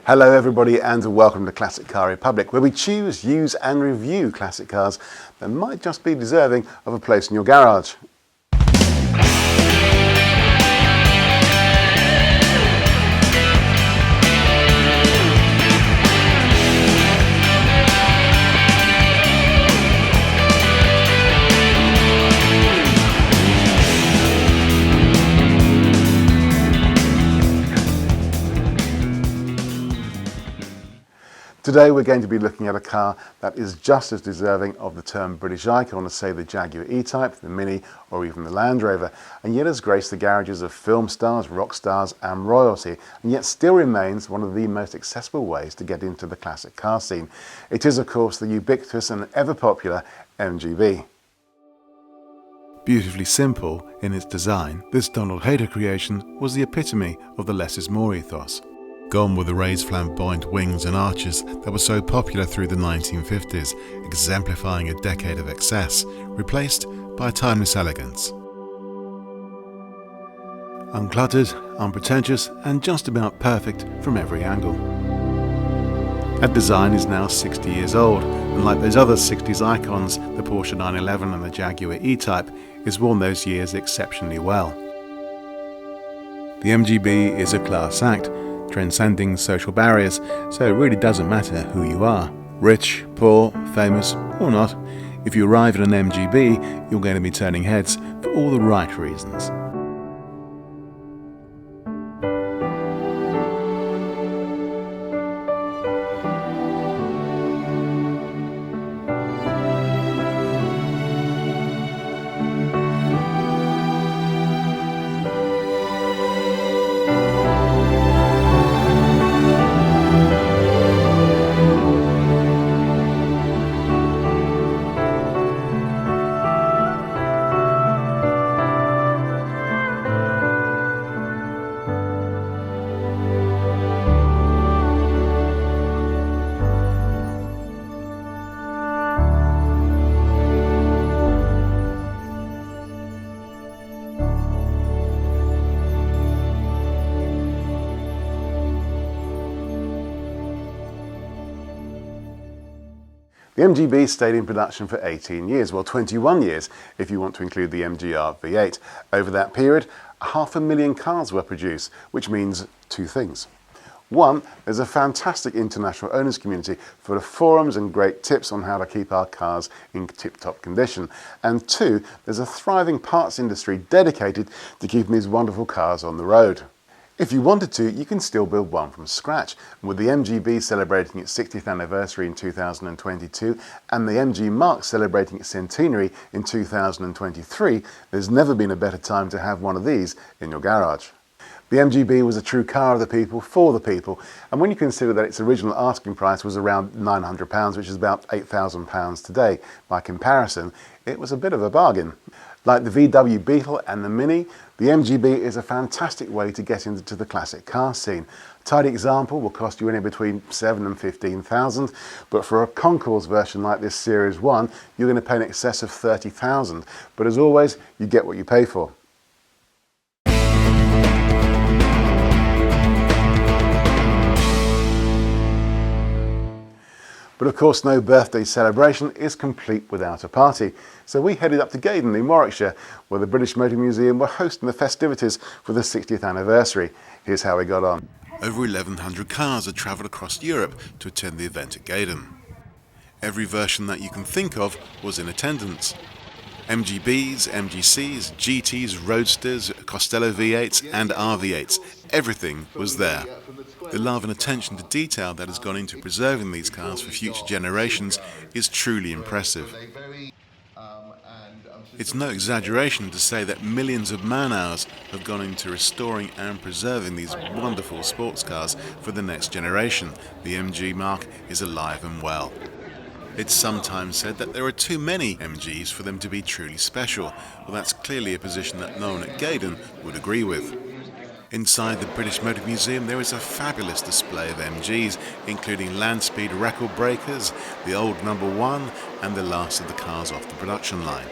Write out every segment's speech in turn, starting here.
Hello everybody and welcome to Classic Car Republic, where we choose, use and review classic cars that might just be deserving of a place in your garage. Today we're going to be looking at a car that is just as deserving of the term British icon as, say, the Jaguar E-Type, the Mini or even the Land Rover, and yet has graced the garages of film stars, rock stars and royalty, and yet still remains one of the most accessible ways to get into the classic car scene. It is, of course, the ubiquitous and ever popular MGB. Beautifully simple in its design, this Donald Hayter creation was the epitome of the less is more ethos. Gone were the raised flamboyant wings and arches that were so popular through the 1950s, exemplifying a decade of excess, replaced by timeless elegance. Uncluttered, unpretentious, and just about perfect from every angle. That design is now 60 years old, and like those other 60s icons, the Porsche 911 and the Jaguar E-Type, is worn those years exceptionally well. The MGB is a class act, transcending social barriers, so it really doesn't matter who you are. Rich, poor, famous or not, if you arrive at an MGB, you're going to be turning heads for all the right reasons. The MGB stayed in production for 18 years, well 21 years if you want to include the MGR V8. Over that period, 500,000 cars were produced, which means two things. One, there's a fantastic international owners community full of forums and great tips on how to keep our cars in tip-top condition. And two, there's a thriving parts industry dedicated to keeping these wonderful cars on the road. If you wanted to, you can still build one from scratch. With the MGB celebrating its 60th anniversary in 2022 and the MG Mark celebrating its centenary in 2023, there's never been a better time to have one of these in your garage. The MGB was a true car of the people, for the people, and when you consider that its original asking price was around £900, which is about £8,000 today, by comparison, it was a bit of a bargain. Like the VW Beetle and the Mini, the MGB is a fantastic way to get into the classic car scene. A tidy example will cost you anywhere between £7,000 and £15,000, but for a concours version like this Series 1, you're going to pay in excess of £30,000. But as always, you get what you pay for. But of course, no birthday celebration is complete without a party. So we headed up to Gaydon in Warwickshire, where the British Motor Museum were hosting the festivities for the 60th anniversary. Here's how we got on. Over 1,100 cars had travelled across Europe to attend the event at Gaydon. Every version that you can think of was in attendance. MGBs, MGCs, GTs, Roadsters, Costello V8s and RV8s, everything was there. The love and attention to detail that has gone into preserving these cars for future generations is truly impressive. It's no exaggeration to say that millions of man-hours have gone into restoring and preserving these wonderful sports cars for the next generation. The MG Mark is alive and well. It's sometimes said that there are too many MGs for them to be truly special. Well, that's clearly a position that no one at Gaydon would agree with. Inside the British Motor Museum there is a fabulous display of MGs, including land speed record breakers, the old number 1 and the last of the cars off the production line.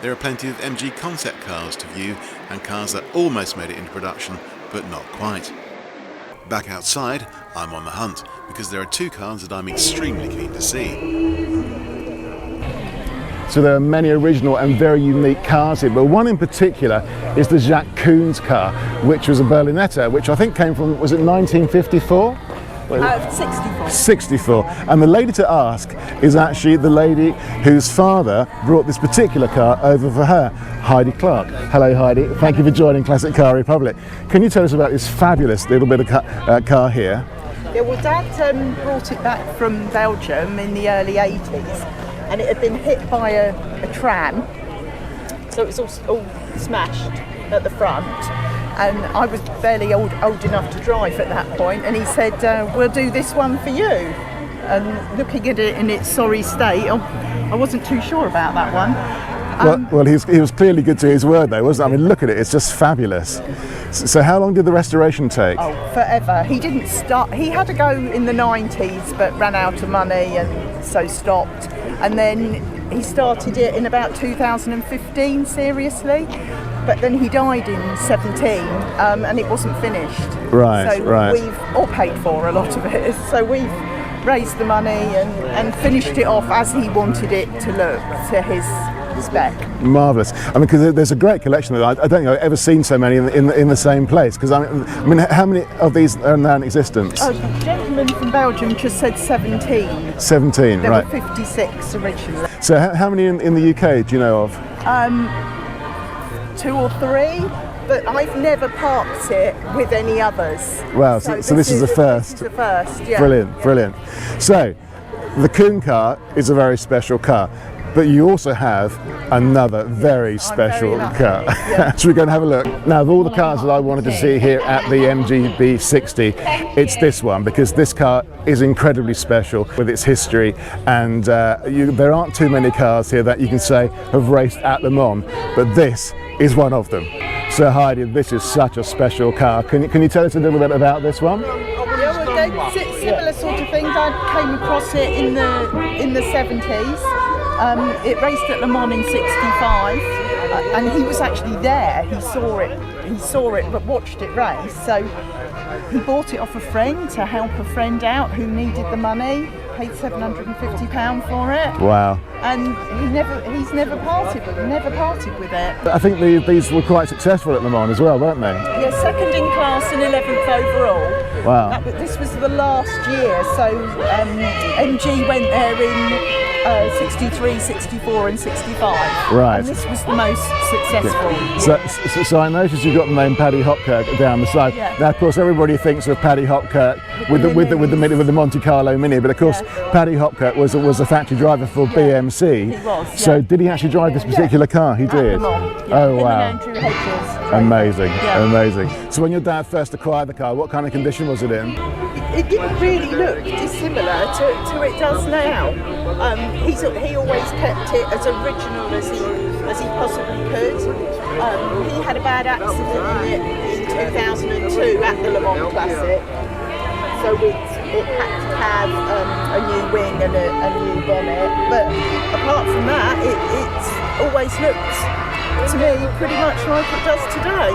There are plenty of MG concept cars to view and cars that almost made it into production, but not quite. Back outside, I'm on the hunt because there are two cars that I'm extremely keen to see. So there are many original and very unique cars here, but one in particular is the Jacques Coons car, which was a Berlinetta, which I think came from, was it 1954? 64. 64. And the lady to ask is actually the lady whose father brought this particular car over for her, Heidi Clark. Hello Heidi, thank you for joining Classic Car Republic. Can you tell us about this fabulous little bit of car here? Yeah, well Dad brought it back from Belgium in the early 80s and it had been hit by a tram, so it was all smashed at the front. And I was barely old enough to drive at that point, and he said, we'll do this one for you. And looking at it in its sorry state, I wasn't too sure about that one. Well, he was clearly good to his word though, wasn't he? I mean, look at it, it's just fabulous. So how long did the restoration take? Oh, forever. He didn't start, he had to go in the 90s, but ran out of money and so stopped. And then he started it in about 2015, seriously. But then he died in 17 and it wasn't finished. Right, so right. We've all paid for a lot of it. So we've raised the money and finished it off as he wanted it to look, to his spec. Marvellous. I mean, because there's a great collection of I don't think I've ever seen so many in the same place. Because I mean, how many of these are now in existence? Oh, the gentleman from Belgium just said 17. 17, there right. There were 56 originally. So how many in the UK do you know of? 2 or 3, but I've never parked it with any others. Wow, so this is the first. This is the first, yeah. Brilliant, yeah. Brilliant. So, the Coon car is a very special car, but you also have another very special car. Yeah. So we're going to have a look. Now, of all the cars that I wanted to see here at the MGB 60, it's this one, because this car is incredibly special with its history, and there aren't too many cars here that you can say have raced at Le Mans, but this is one of them. So Heidi, this is such a special car. Can you tell us a little bit about this one? Yeah, well, similar sort of things. I came across it in the 70s. It raced at Le Mans in 65, and he was actually there. He saw it, but watched it race. So he bought it off a friend to help a friend out who needed the money. Paid £750 for it. Wow. And he's never parted with it. I think these were quite successful at Le Mans as well, weren't they? Yeah, second in class and 11th overall. Wow. This was the last year, so MG went there in 63, 64 and 65. Right. And this was the most successful. So I noticed you've got the name Paddy Hopkirk down the side. Yeah. Now, of course, everybody thinks of Paddy Hopkirk with the Monte Carlo Mini, but of course, Paddy Hopkirk was a factory driver for BMC. He was. Yeah. So did he actually drive this particular car? He did. Oh wow. Amazing, amazing. So when your dad first acquired the car, what kind of condition was it in? It didn't really look dissimilar to it does now. He always kept it as original as he possibly could. He had a bad accident in it in 2002 at the Le Mans Classic, so it had to have a new wing and a new bonnet. But apart from that, it's always looked to me pretty much like it does today.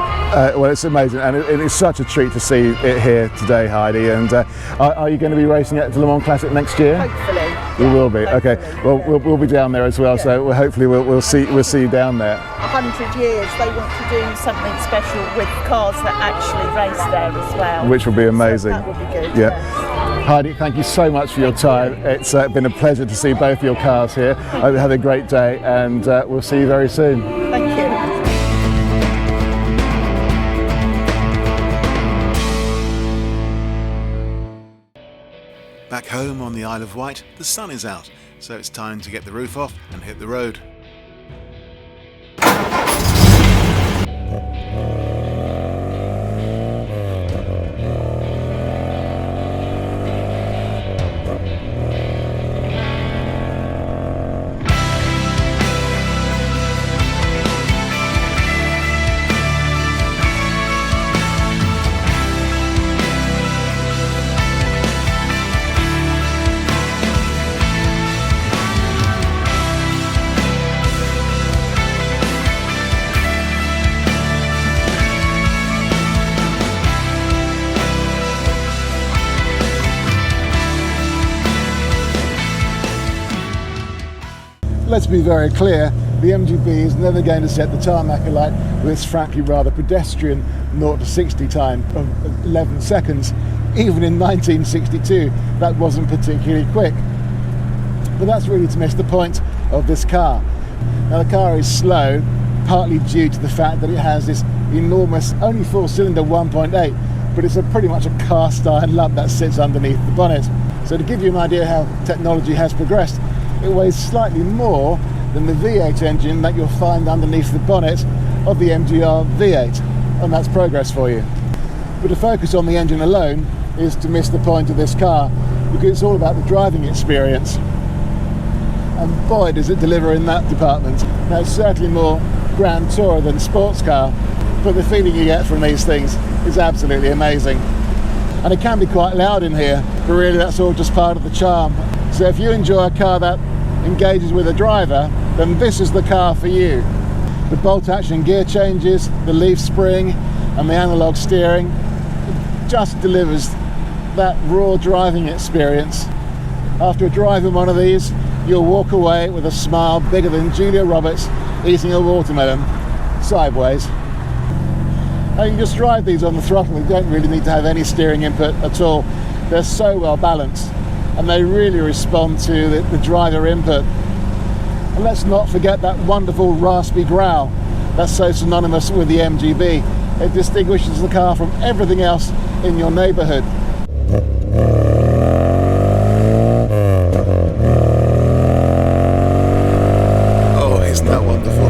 Well, it's amazing, and it is such a treat to see it here today, Heidi. And are you going to be racing at the Le Mans Classic next year? Hopefully. You will be. Okay. Well, we'll be down there as well. Yeah. So hopefully we'll see you down there. 100 years, they want to do something special with cars that actually race there as well. Which will be amazing. So that would be good. Yeah. Heidi, thank you so much for your time. It's been a pleasure to see both your cars here. I hope you have a great day, and we'll see you very soon. Thank you. Back home on the Isle of Wight, the sun is out, so it's time to get the roof off and hit the road. let's be very clear, the MGB is never going to set the tarmac alight with its frankly rather pedestrian 0 to 60 time of 11 seconds. Even in 1962, that wasn't particularly quick. But that's really to miss the point of this car. Now, the car is slow, partly due to the fact that it has this enormous, only 4-cylinder 1.8, but it's pretty much a cast iron lump that sits underneath the bonnet. So to give you an idea how technology has progressed, it weighs slightly more than the V8 engine that you'll find underneath the bonnet of the MGR V8, and that's progress for you. But to focus on the engine alone is to miss the point of this car, because it's all about the driving experience. And boy, does it deliver in that department. Now, it's certainly more Grand Tourer than sports car, but the feeling you get from these things is absolutely amazing. And it can be quite loud in here, but really that's all just part of the charm. So if you enjoy a car that engages with a driver, then this is the car for you. The bolt action gear changes, the leaf spring and the analog steering, it just delivers that raw driving experience. After a drive in one of these, you'll walk away with a smile bigger than Julia Roberts eating a watermelon sideways. Now, you can just drive these on the throttle. You don't really need to have any steering input at all. They're so well balanced and they really respond to the driver input. And let's not forget that wonderful raspy growl that's so synonymous with the MGB. It distinguishes the car from everything else in your neighbourhood. Oh, isn't that wonderful?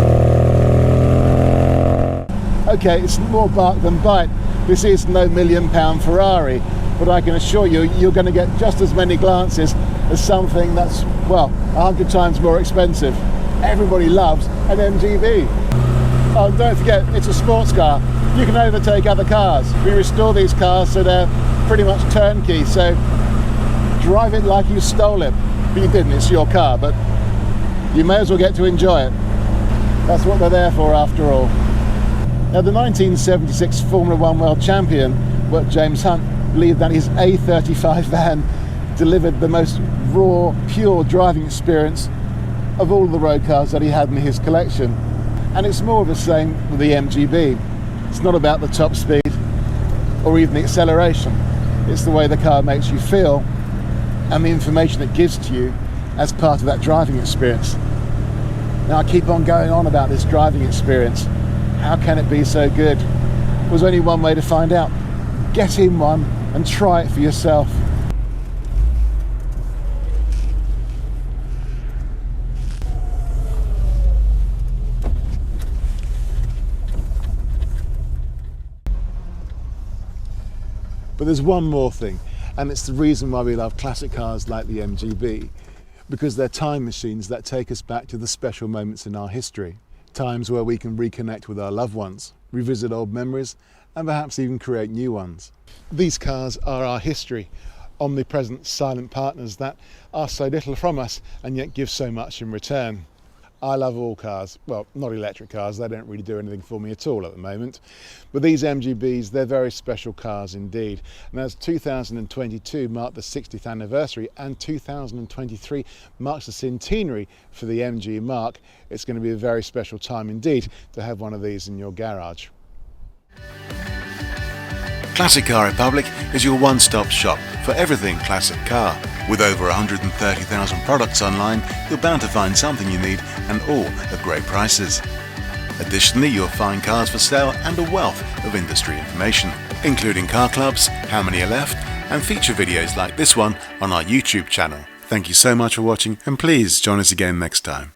Okay, it's more bark than bite. This is no £1 million Ferrari, but I can assure you, you're going to get just as many glances as something that's, well, 100 times more expensive. Everybody loves an MGB. Oh, don't forget, it's a sports car. You can overtake other cars. We restore these cars so they're pretty much turnkey, so drive it like you stole it. But you didn't, it's your car, but you may as well get to enjoy it. That's what they're there for after all. Now, the 1976 Formula One World Champion, James Hunt, believed that his A35 van delivered the most raw, pure driving experience of all the road cars that he had in his collection. And it's more of the same with the MGB. It's not about the top speed or even the acceleration. It's the way the car makes you feel and the information it gives to you as part of that driving experience. Now, I keep on going on about this driving experience. How can it be so good? There's only one way to find out. Get in one and try it for yourself. But there's one more thing, and it's the reason why we love classic cars like the MGB, because they're time machines that take us back to the special moments in our history, times where we can reconnect with our loved ones, revisit old memories, and perhaps even create new ones. These cars are our history, omnipresent silent partners that ask so little from us and yet give so much in return. I love all cars, well, not electric cars, they don't really do anything for me at all at the moment, but these MGBs, they're very special cars indeed. And as 2022 marked the 60th anniversary and 2023 marks the centenary for the MG mark, it's going to be a very special time indeed to have one of these in your garage. Classic Car Republic is your one-stop shop for everything classic car. With over 130,000 products online, you're bound to find something you need and all at great prices. Additionally, you'll find cars for sale and a wealth of industry information, including car clubs, how many are left, and feature videos like this one on our YouTube channel. Thank you so much for watching, and please join us again next time.